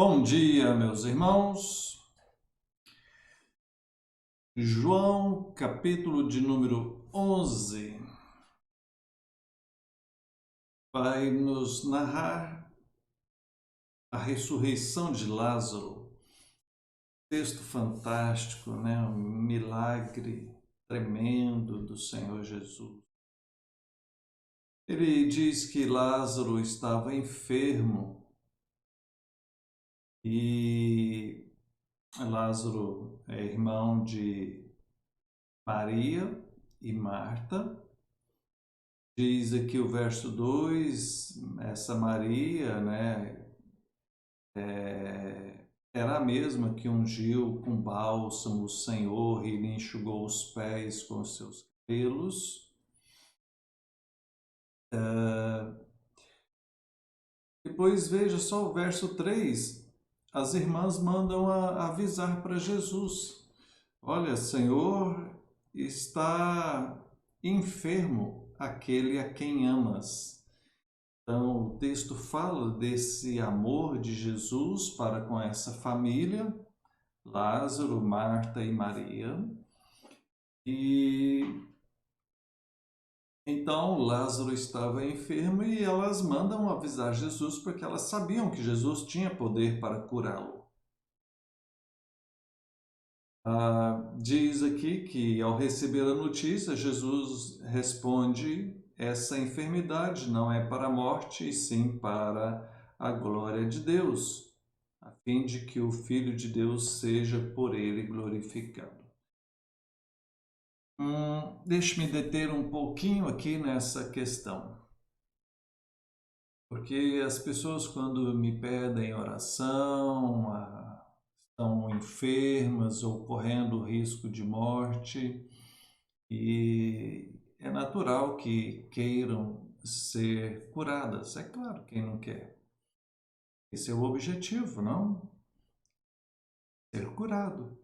Bom dia, meus irmãos. João, capítulo de número 11, vai nos narrar a ressurreição de Lázaro. Texto fantástico, né? Um milagre tremendo do Senhor Jesus. Ele diz que Lázaro estava enfermo e Lázaro é irmão de Maria e Marta. Diz aqui o verso 2, essa Maria, né, era a mesma que ungiu com bálsamo o Senhor e lhe enxugou os pés com os seus cabelos. Depois veja só o verso 3, as irmãs mandam avisar para Jesus: olha, Senhor, está enfermo aquele a quem amas. Então, o texto fala desse amor de Jesus para com essa família, Lázaro, Marta e Maria. E então Lázaro estava enfermo e elas mandam avisar Jesus porque elas sabiam que Jesus tinha poder para curá-lo. Diz aqui que ao receber a notícia, Jesus responde: essa enfermidade não é para a morte, e sim para a glória de Deus, a fim de que o Filho de Deus seja por ele glorificado. Deixe-me deter um pouquinho aqui nessa questão, porque as pessoas quando me pedem oração, estão enfermas ou correndo risco de morte, e é natural que queiram ser curadas. É claro, quem não quer? Esse é o objetivo, não? Ser curado.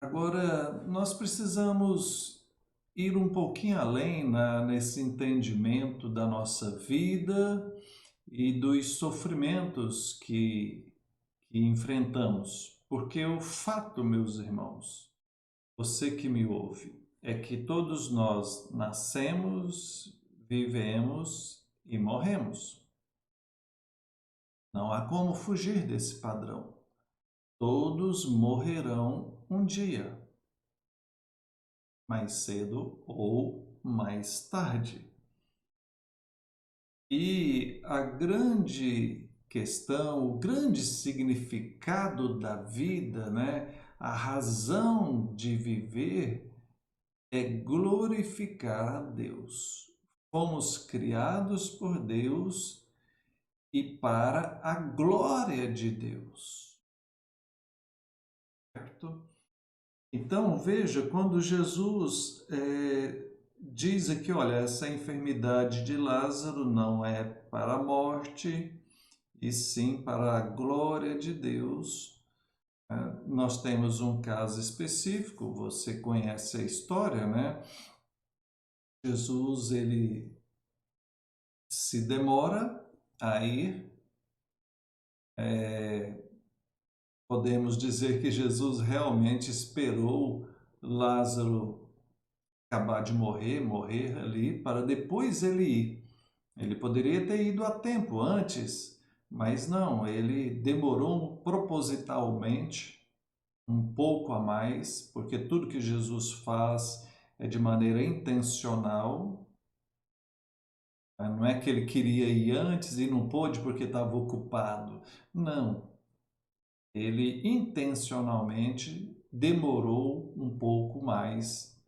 Agora, nós precisamos ir um pouquinho além nesse entendimento da nossa vida e dos sofrimentos que enfrentamos. Porque o fato, meus irmãos, você que me ouve, é que todos nós nascemos, vivemos e morremos. Não há como fugir desse padrão. Todos morrerão um dia, mais cedo ou mais tarde. E a grande questão, o grande significado da vida, né? A razão de viver é glorificar a Deus. Fomos criados por Deus e para a glória de Deus. Certo? Então, veja, quando Jesus diz aqui, olha, essa enfermidade de Lázaro não é para a morte, e sim para a glória de Deus. Nós temos um caso específico, você conhece a história, né? Jesus, ele se demora a ir. Podemos dizer que Jesus realmente esperou Lázaro acabar de morrer ali, para depois ele ir. Ele poderia ter ido a tempo antes, mas não, ele demorou propositalmente um pouco a mais, porque tudo que Jesus faz é de maneira intencional. Não é que ele queria ir antes e não pôde porque estava ocupado. Não. Ele intencionalmente demorou um pouco mais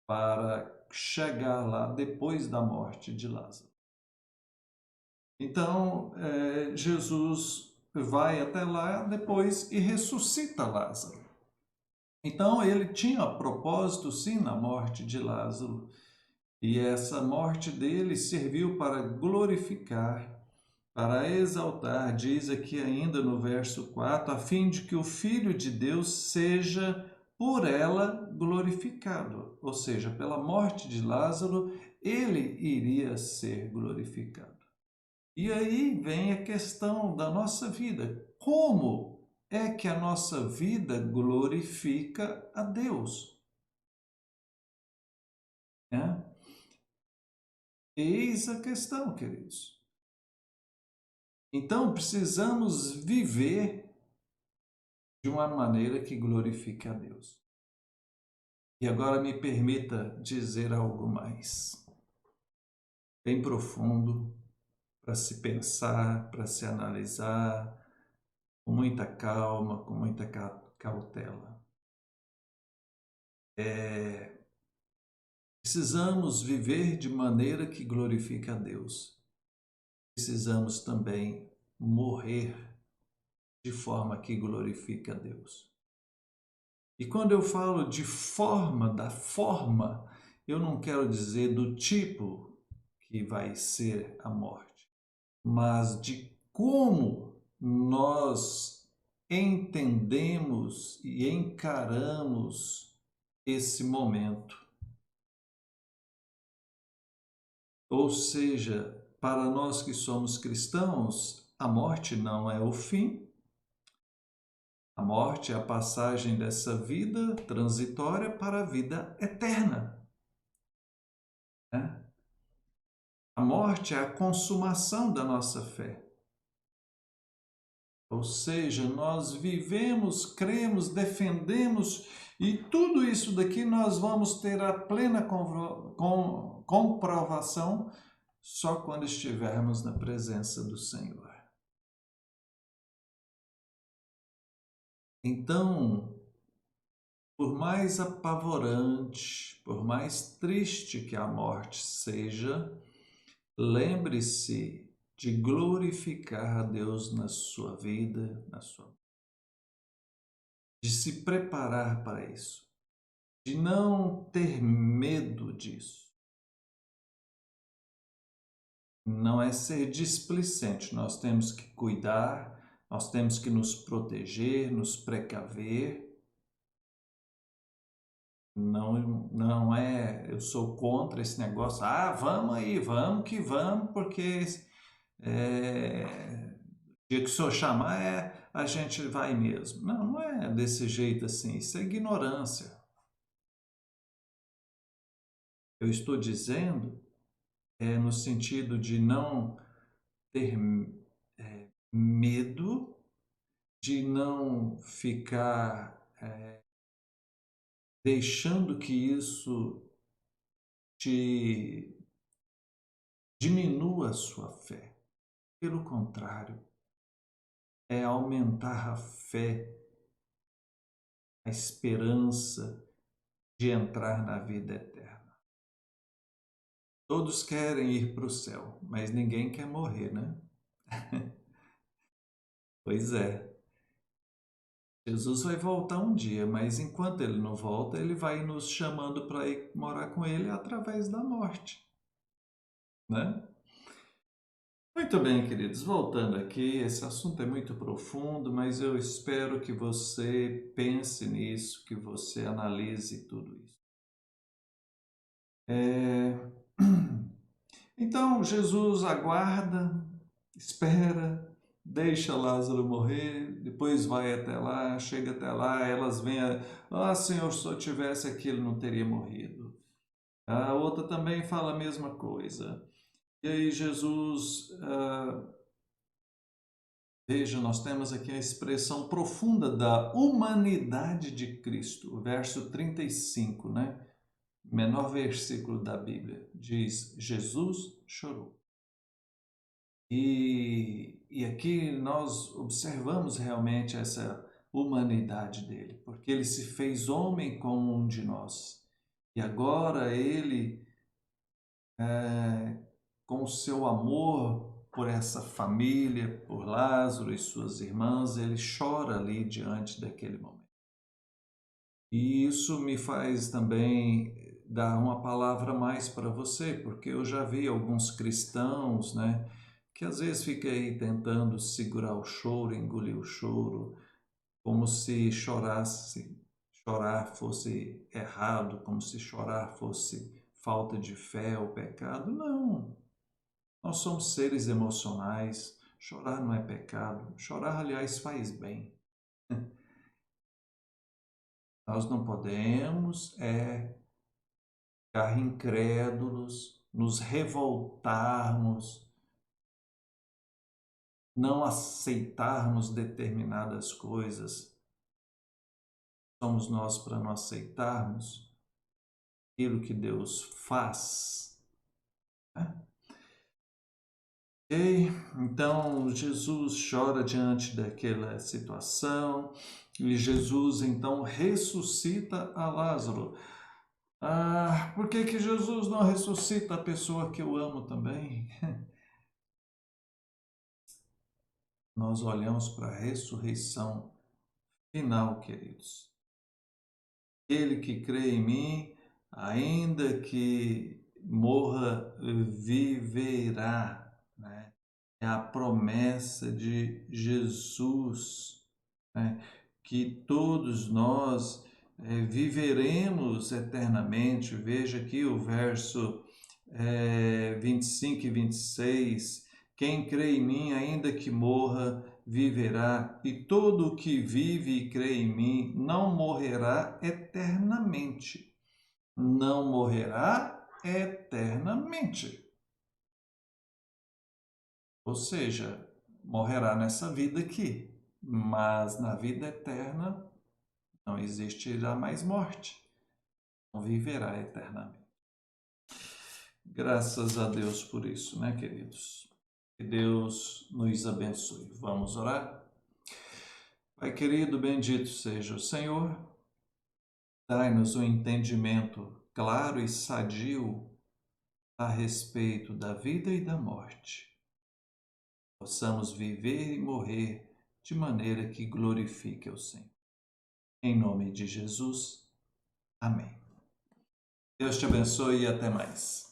para chegar lá depois da morte de Lázaro. Então, Jesus vai até lá depois e ressuscita Lázaro. Então, ele tinha propósito, sim, na morte de Lázaro, e essa morte dele serviu para glorificar, para exaltar, diz aqui ainda no verso 4, a fim de que o Filho de Deus seja por ela glorificado. Ou seja, pela morte de Lázaro, ele iria ser glorificado. E aí vem a questão da nossa vida. Como é que a nossa vida glorifica a Deus? Né? Eis a questão, queridos. Então, precisamos viver de uma maneira que glorifique a Deus. E agora me permita dizer algo mais, bem profundo, para se pensar, para se analisar, com muita calma, com muita cautela. Precisamos viver de maneira que glorifique a Deus. Precisamos também morrer de forma que glorifique a Deus. E quando eu falo de forma, da forma, eu não quero dizer do tipo que vai ser a morte, mas de como nós entendemos e encaramos esse momento. Ou seja, para nós que somos cristãos, a morte não é o fim. A morte é a passagem dessa vida transitória para a vida eterna, né? A morte é a consumação da nossa fé. Ou seja, nós vivemos, cremos, defendemos e tudo isso daqui nós vamos ter a plena comprovação só quando estivermos na presença do Senhor. Então, por mais apavorante, por mais triste que a morte seja, lembre-se de glorificar a Deus na sua vida, de se preparar para isso, de não ter medo disso. Não é ser displicente, nós temos que cuidar, nós temos que nos proteger, nos precaver. Não é, eu sou contra esse negócio, vamos aí, vamos que vamos, porque dia que o senhor chamar, a gente vai mesmo. Não, não é desse jeito assim, isso é ignorância. Eu estou dizendo no sentido de não ter medo, de não ficar deixando que isso te diminua a sua fé. Pelo contrário, é aumentar a fé, a esperança de entrar na vida eterna. Todos querem ir para o céu, mas ninguém quer morrer, né? Pois é. Jesus vai voltar um dia, mas enquanto ele não volta, ele vai nos chamando para ir morar com ele através da morte, né? Muito bem, queridos, voltando aqui, esse assunto é muito profundo, mas eu espero que você pense nisso, que você analise tudo isso. Então, Jesus aguarda, espera, deixa Lázaro morrer, depois vai até lá, chega até lá, elas vêm, Senhor, se eu tivesse aqui, ele não teria morrido. A outra também fala a mesma coisa. E aí Jesus, veja, nós temos aqui a expressão profunda da humanidade de Cristo, verso 35, né? Menor versículo da Bíblia, diz, Jesus chorou. E aqui nós observamos realmente essa humanidade dele, porque ele se fez homem como um de nós. E agora ele, com o seu amor por essa família, por Lázaro e suas irmãs, ele chora ali diante daquele momento. E isso me faz também dar uma palavra mais para você, porque eu já vi alguns cristãos, né, que às vezes fica aí tentando segurar o choro, engolir o choro, como se chorar fosse errado, como se chorar fosse falta de fé ou pecado. Não. Nós somos seres emocionais. Chorar não é pecado. Chorar, aliás, faz bem. Nós não podemos ficar incrédulos, nos revoltarmos, não aceitarmos determinadas coisas. Somos nós para não aceitarmos aquilo que Deus faz, né? Ok? Então, Jesus chora diante daquela situação e Jesus então ressuscita a Lázaro. Por que que Jesus não ressuscita a pessoa que eu amo também? Nós olhamos para a ressurreição final, queridos. Aquele que crê em mim, ainda que morra, viverá, né? É a promessa de Jesus, né? Que todos nós viveremos eternamente. Veja aqui o verso 25 e 26. Quem crê em mim, ainda que morra, viverá, e todo o que vive e crê em mim não morrerá eternamente. Não morrerá eternamente. Ou seja, morrerá nessa vida aqui, mas na vida eterna não existirá mais morte, não viverá eternamente. Graças a Deus por isso, né, queridos? Que Deus nos abençoe. Vamos orar? Pai querido, bendito seja o Senhor. Dai-nos um entendimento claro e sadio a respeito da vida e da morte. Possamos viver e morrer de maneira que glorifique ao Senhor. Em nome de Jesus. Amém. Deus te abençoe e até mais.